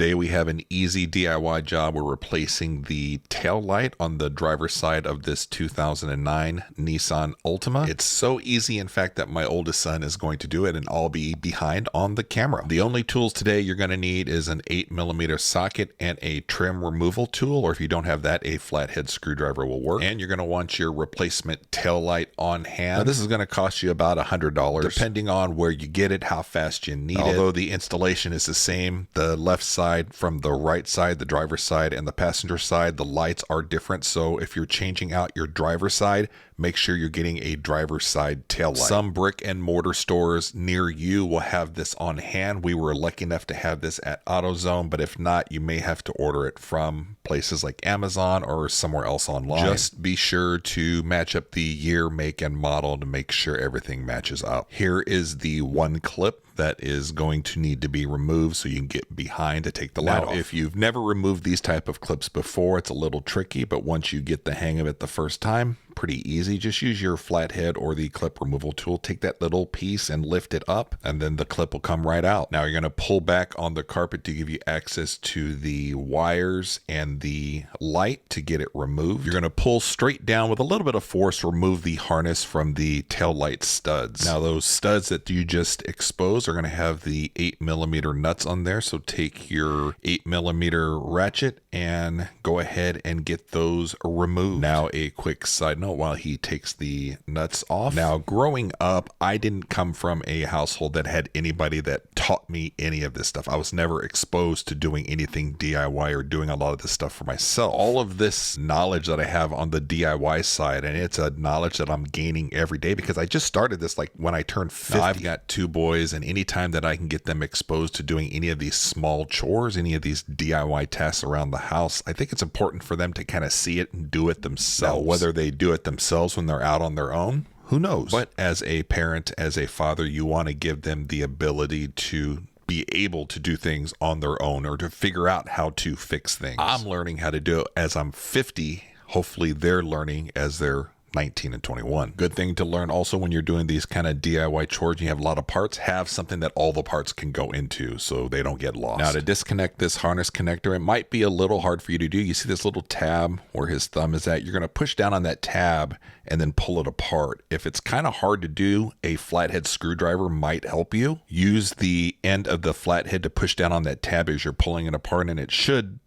Today we have an easy DIY job. We're replacing the tail light on the driver's side of this 2009 Nissan Altima. It's so easy, in fact, that my oldest son is going to do it and I'll be behind on the camera. The only tools today you're going to need is an 8mm socket and a trim removal tool, or if you don't have that, a flathead screwdriver will work. And you're going to want your replacement tail light on hand. Now, this is going to cost you about $100, depending on where you get it, how fast you need it. Although the installation is the same, the left side from the right side, the driver's side, and the passenger side, the lights are different. So if you're changing out your driver's side, make sure you're getting a driver's side tail light. Some brick and mortar stores near you will have this on hand. We were lucky enough to have this at AutoZone, but if not, you may have to order it from places like Amazon or somewhere else online. Just be sure to match up the year, make, and model to make sure everything matches up. Here is the one clip that is going to need to be removed so you can get behind to take the light off. If you've never removed these type of clips before, it's a little tricky, but once you get the hang of it the first time, pretty easy. Just use your flathead or the clip removal tool. Take that little piece and lift it up, and then the clip will come right out. Now you're going to pull back on the carpet to give you access to the wires and the light to get it removed. You're going to pull straight down with a little bit of force, remove the harness from the tail light studs. Now those studs that you just exposed are going to have the 8mm nuts on there. So take your 8mm ratchet and go ahead and get those removed. Now a quick side note while he takes the nuts off. Now, growing up, I didn't come from a household that had anybody that taught me any of this stuff. I was never exposed to doing anything DIY or doing a lot of this stuff for myself. All of this knowledge that I have on the DIY side, and it's a knowledge that I'm gaining every day because I just started this like when I turned 50. Now, I've got 2 boys, and anytime that I can get them exposed to doing any of these small chores, any of these DIY tasks around the house, I think it's important for them to kind of see it and do it themselves. Now, whether they do it themselves when they're out on their own, who knows? But as a parent, as a father, you want to give them the ability to be able to do things on their own or to figure out how to fix things. I'm learning how to do it as I'm 50. Hopefully they're learning as they're 19 and 21. Good thing to learn also when you're doing these kind of DIY chores and you have a lot of parts, have something that all the parts can go into so they don't get lost. Now to disconnect this harness connector, it might be a little hard for you to do. You see this little tab where his thumb is at? You're going to push down on that tab and then pull it apart. If it's kind of hard to do, a flathead screwdriver might help you. Use the end of the flathead to push down on that tab as you're pulling it apart, and it should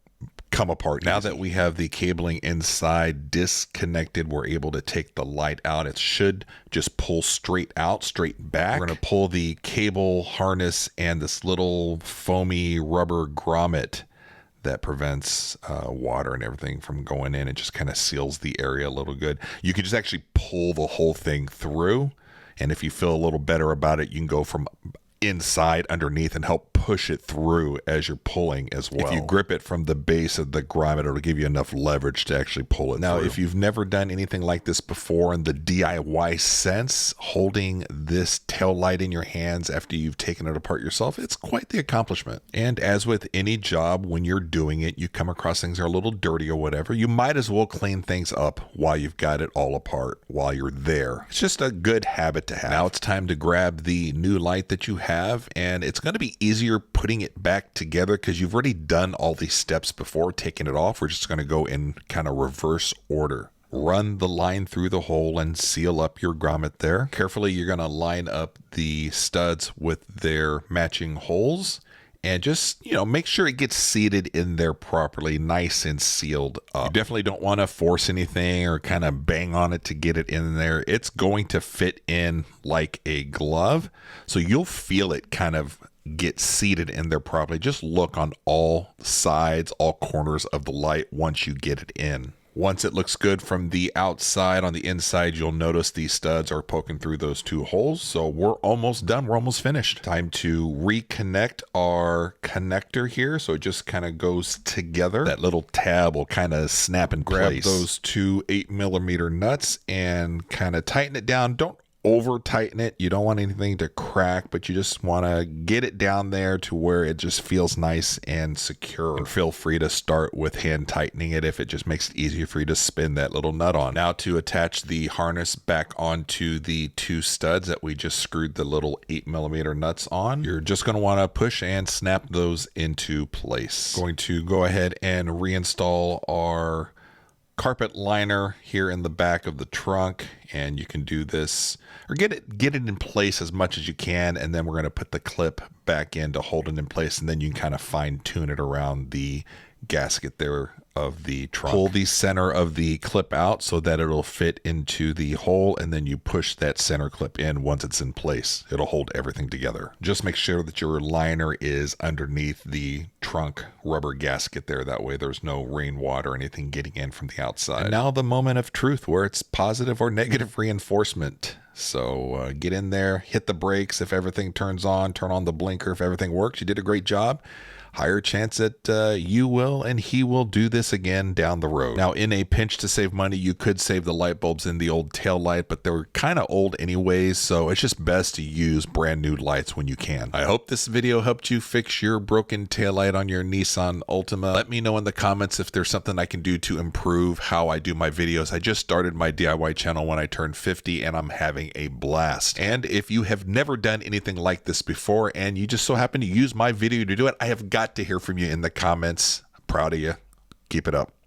come apart. Now that we have the cabling inside disconnected, we're able to take the light out. It should just pull straight out, straight back. We're going to pull the cable harness and this little foamy rubber grommet that prevents water and everything from going in. It just kind of seals the area a little good. You can just actually pull the whole thing through, and if you feel a little better about it, you can go from inside underneath and help push it through as you're pulling as well. If you grip it from the base of the grommet, it'll give you enough leverage to actually pull it through. Now, if you've never done anything like this before in the DIY sense, holding this tail light in your hands after you've taken it apart yourself, it's quite the accomplishment. And as with any job, when you're doing it, you come across things that are a little dirty or whatever, you might as well clean things up while you've got it all apart, while you're there. It's just a good habit to have. Now it's time to grab the new light that you have, and it's going to be easier putting it back together because you've already done all these steps before taking it off. We're just going to go in kind of reverse order. Run the line through the hole and seal up your grommet there. Carefully, you're going to line up the studs with their matching holes and just, make sure it gets seated in there properly, nice and sealed up. You definitely don't want to force anything or kind of bang on it to get it in there. It's going to fit in like a glove, so you'll feel it kind of get seated in there properly. Just look on all sides, all corners of the light once you get it in. Once it looks good from the outside, on the inside, you'll notice the studs are poking through those 2 holes. So we're almost done. We're almost finished. Time to reconnect our connector here. So it just kind of goes together. That little tab will kind of snap in place. Grab those 2 8mm nuts and kind of tighten it down. Don't over tighten it. You don't want anything to crack, but you just want to get it down there to where it just feels nice and secure. And feel free to start with hand tightening it if it just makes it easier for you to spin that little nut on. Now to attach the harness back onto the 2 studs that we just screwed the little 8mm nuts on, you're just going to want to push and snap those into place. Going to go ahead and reinstall our carpet liner here in the back of the trunk, and you can do this or get it in place as much as you can, and then we're going to put the clip back in to hold it in place, and then you can kind of fine tune it around the gasket there of the trunk. Pull the center of the clip out so that it'll fit into the hole, and then you push that center clip in. Once it's in place, it'll hold everything together. Just make sure that your liner is underneath the trunk rubber gasket there. That way there's no rainwater or anything getting in from the outside. And now the moment of truth, where it's positive or negative reinforcement. So get in there, hit the brakes if everything turns on, turn on the blinker if everything works. You did a great job. Higher chance that you will and he will do this again down the road. Now, in a pinch to save money, you could save the light bulbs in the old tail light, but they're kind of old anyways, so it's just best to use brand new lights when you can. I hope this video helped you fix your broken tail light on your Nissan Altima. Let me know in the comments if there's something I can do to improve how I do my videos. I just started my DIY channel when I turned 50, and I'm having a blast. And if you have never done anything like this before and you just so happen to use my video to do it, I have got to hear from you in the comments. Proud of you. Keep it up.